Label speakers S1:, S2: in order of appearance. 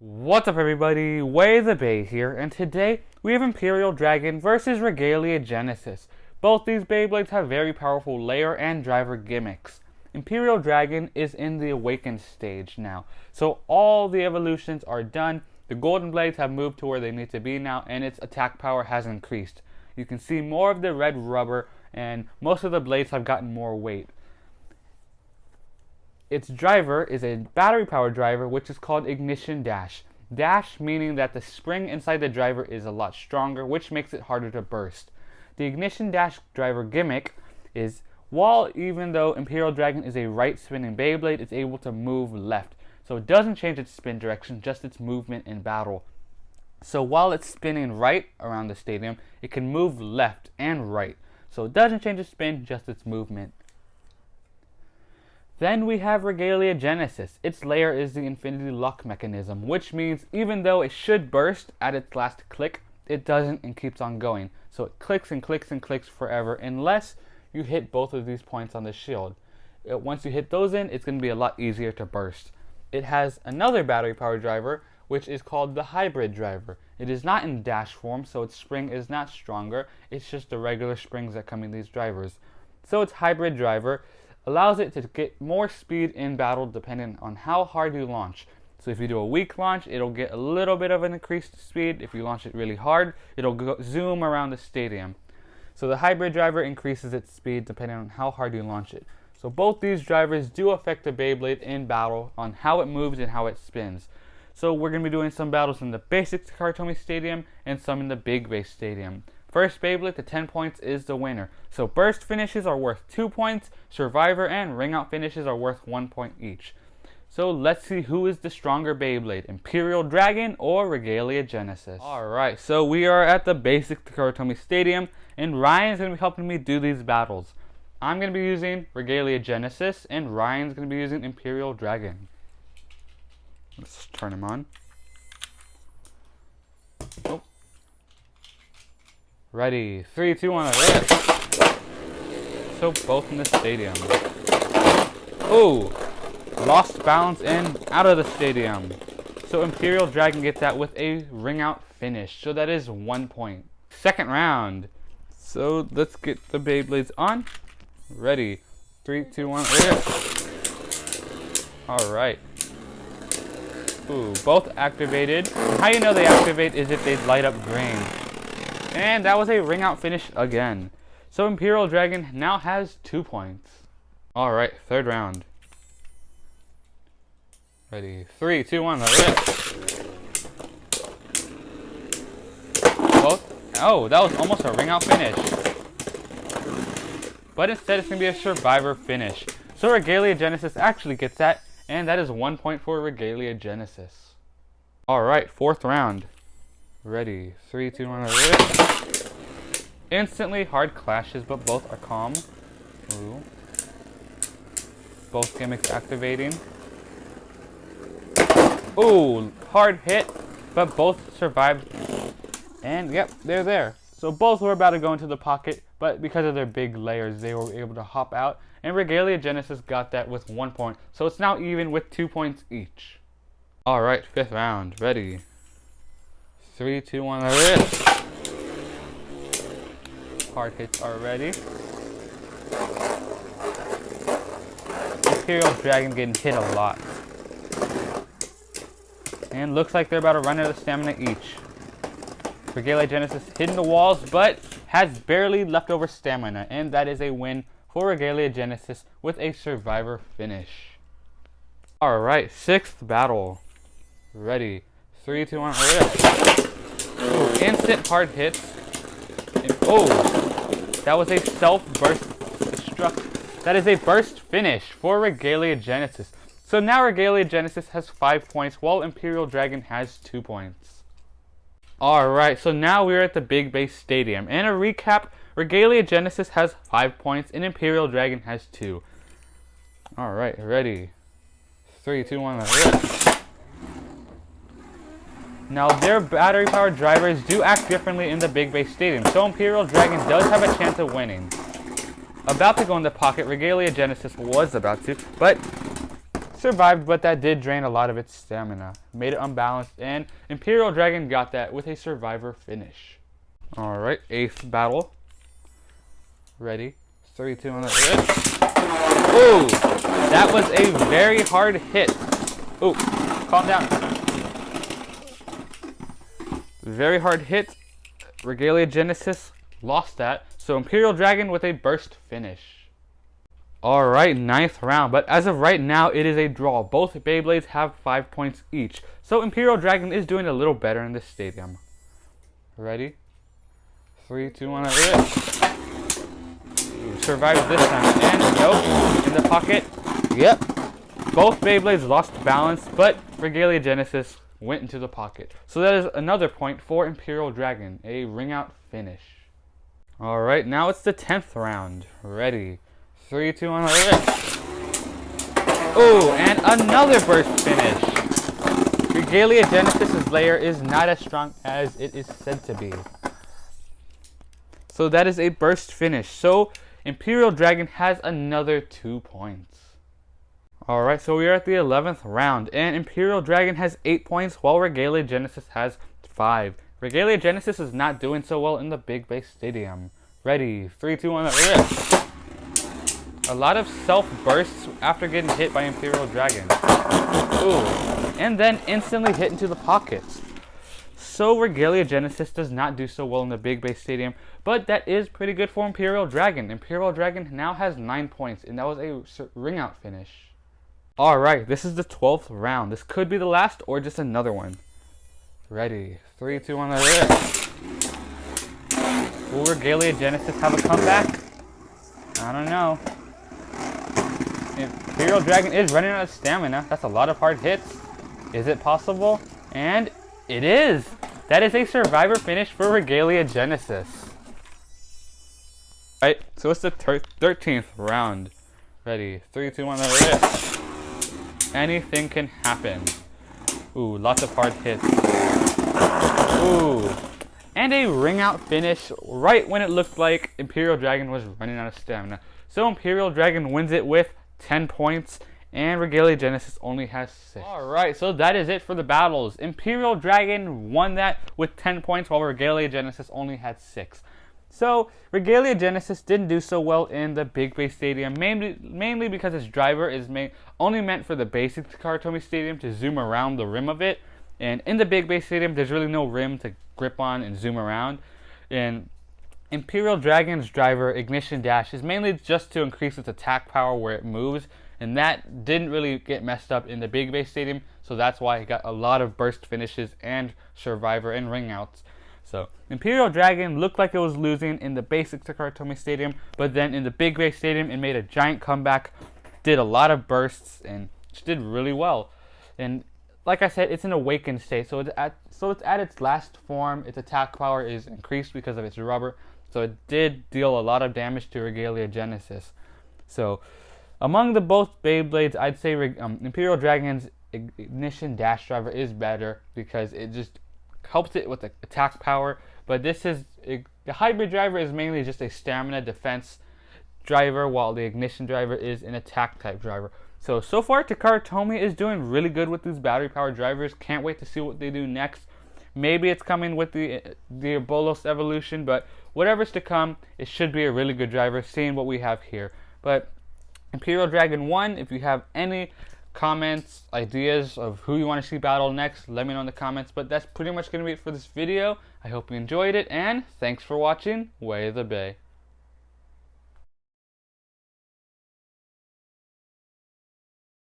S1: What's up everybody, WayoftheBey here, and today we have Imperial Dragon versus Regalia Genesis. Both these Beyblades have very powerful layer and driver gimmicks. Imperial Dragon is in the awakened stage now, so all the evolutions are done. The golden blades have moved to where they need to be now, and its attack power has increased. You can see more of the red rubber, and most of the blades have gotten more weight. Its driver is a battery powered driver, which is called Ignition Dash. Dash meaning that the spring inside the driver is a lot stronger, which makes it harder to burst. The Ignition Dash driver gimmick is, even though Imperial Dragon is a right spinning Beyblade, it's able to move left. So it doesn't change its spin direction, just its movement in battle. So while it's spinning right around the stadium, it can move left and right. So it doesn't change its spin, just its movement. Then we have Regalia Genesis. Its layer is the infinity lock mechanism, which means even though it should burst at its last click, it doesn't and keeps on going. So it clicks and clicks and clicks forever unless you hit both of these points on the shield. Once you hit those in, it's going to be a lot easier to burst. It has another battery powered driver, which is called the hybrid driver. It is not in dash form, so its spring is not stronger. It's just the regular springs that come in these drivers. So its hybrid driver allows it to get more speed in battle depending on how hard you launch. So if you do a weak launch, it'll get a little bit of an increased speed. If you launch it really hard, it'll zoom around the stadium. So the hybrid driver increases its speed depending on how hard you launch it. So both these drivers do affect the Beyblade in battle on how it moves and how it spins. So we're going to be doing some battles in the basic Kartomi Stadium and some in the Big Base Stadium. First Beyblade to 10 points is the winner. So burst finishes are worth 2 points, survivor and ring out finishes are worth 1 point each. So let's see who is the stronger Beyblade, Imperial Dragon or Regalia Genesis. Alright, so we are at the basic Kartomi Stadium, and Ryan's going to be helping me do these battles. I'm going to be using Regalia Genesis, and Ryan's going to be using Imperial Dragon. Let's turn him on. Oh. Ready, 3, 2, 1, rip! So both in the stadium. Oh! Lost balance and out of the stadium. So Imperial Dragon gets that with a ring out finish. So that is 1 point. Second round. So let's get the Beyblades on. Ready, 3, 2, 1, rip! Alright. Ooh, both activated. How you know they activate is if they light up green. And that was a ring out finish again. So Imperial Dragon now has 2 points. Alright, third round. Ready, 3, 2, 1, rip! Oh, that was almost a ring out finish. But instead it's going to be a survivor finish. So Regalia Genesis actually gets that, and that is 1 point for Regalia Genesis. Alright, fourth round. Ready, 3, 2, 1, rip! Instantly hard clashes, but both are calm. Ooh. Both gimmicks activating. Ooh, hard hit, but both survived. And yep, they're there. So both were about to go into the pocket, but because of their big layers, they were able to hop out. And Regalia Genesis got that with 1 point. So it's now even with 2 points each. Alright, fifth round. Ready. 3, 2, 1, rip! Hard hits are ready. Imperial Dragon getting hit a lot. And looks like they're about to run out of stamina each. Regalia Genesis hitting the walls, but has barely leftover stamina. And that is a win for Regalia Genesis with a survivor finish. Alright, sixth battle. Ready. 3, 2, 1, rip! Ooh, instant hard hits. And, oh, that was a self-burst destruct. That is a burst finish for Regalia Genesis. So now Regalia Genesis has 5 points, while Imperial Dragon has 2 points. Alright, so now we're at the Big Base Stadium. And a recap, Regalia Genesis has 5 points, and Imperial Dragon has 2. Alright, ready. 3, 2, 1, rip! Now their battery powered drivers do act differently in the Big Base Stadium, so Imperial Dragon does have a chance of winning. About to go in the pocket, Regalia Genesis was about to, but survived, but that did drain a lot of its stamina. Made it unbalanced, and Imperial Dragon got that with a survivor finish. Alright, 8th battle. Ready? 3, 2, 1, let's go. Ooh! That was a very hard hit. Ooh, calm down. Very hard hit. Regalia Genesis lost that. So Imperial Dragon with a burst finish. Alright, 9th round. But as of right now, it is a draw. Both Beyblades have 5 points each. So Imperial Dragon is doing a little better in this stadium. Ready? 3, 2, 1, survived this time. And nope, in the pocket. Yep. Both Beyblades lost balance, but Regalia Genesis went into the pocket. So that is another point for Imperial Dragon. A ring out finish. Alright, now it's the 10th round. Ready? 3, 2, 1, oh, and another burst finish. Regalia Genesis's layer is not as strong as it is said to be. So that is a burst finish. So Imperial Dragon has another 2 points. Alright, so we are at the 11th round, and Imperial Dragon has 8 points, while Regalia Genesis has 5. Regalia Genesis is not doing so well in the Big Base Stadium. Ready, 3, 2, 1, a lot of self-bursts after getting hit by Imperial Dragon. Ooh, and then instantly hit into the pockets. So Regalia Genesis does not do so well in the Big Base Stadium, but that is pretty good for Imperial Dragon. Imperial Dragon now has 9 points, and that was a ring out finish. Alright, this is the 12th round. This could be the last or just another one. Ready, 3, 2, 1, will Regalia Genesis have a comeback? I don't know. Imperial Dragon is running out of stamina. That's a lot of hard hits. Is it possible? And it is! That is a survivor finish for Regalia Genesis. Alright, so it's the 13th round. Ready, 3, 2, 1, anything can happen. Ooh, lots of hard hits. Ooh. And a ring out finish right when it looked like Imperial Dragon was running out of stamina. So Imperial Dragon wins it with 10 points, and Regalia Genesis only has 6. Alright, so that is it for the battles. Imperial Dragon won that with 10 points, while Regalia Genesis only had 6. So Regalia Genesis didn't do so well in the Big Base Stadium, mainly because its driver is only meant for the basic Karatomi Stadium to zoom around the rim of it. And in the Big Base Stadium, there's really no rim to grip on and zoom around. And Imperial Dragon's driver, Ignition Dash, is mainly just to increase its attack power where it moves. And that didn't really get messed up in the Big Base Stadium. So that's why it got a lot of burst finishes and survivor and ring outs. So Imperial Dragon looked like it was losing in the basic Karatomi Stadium. But then in the Big Base Stadium, it made a giant comeback. Did a lot of bursts and did really well. And like I said, it's an awakened state, so it's at its last form. Its attack power is increased because of its rubber, so it did deal a lot of damage to Regalia Genesis. So among the both Beyblades, I'd say Imperial Dragon's Ignition Dash driver is better because it just helps it with the attack power. But the hybrid driver is mainly just a stamina defense driver, while the Ignition driver is an attack type driver. So far, Takaratomi is doing really good with these battery-powered drivers. Can't wait to see what they do next. Maybe it's coming with the Bolos evolution, but whatever's to come, it should be a really good driver, seeing what we have here. But Imperial Dragon won. If you have any comments, ideas of who you want to see battle next, let me know in the comments. But that's pretty much going to be it for this video. I hope you enjoyed it, and thanks for watching Way of the Bay.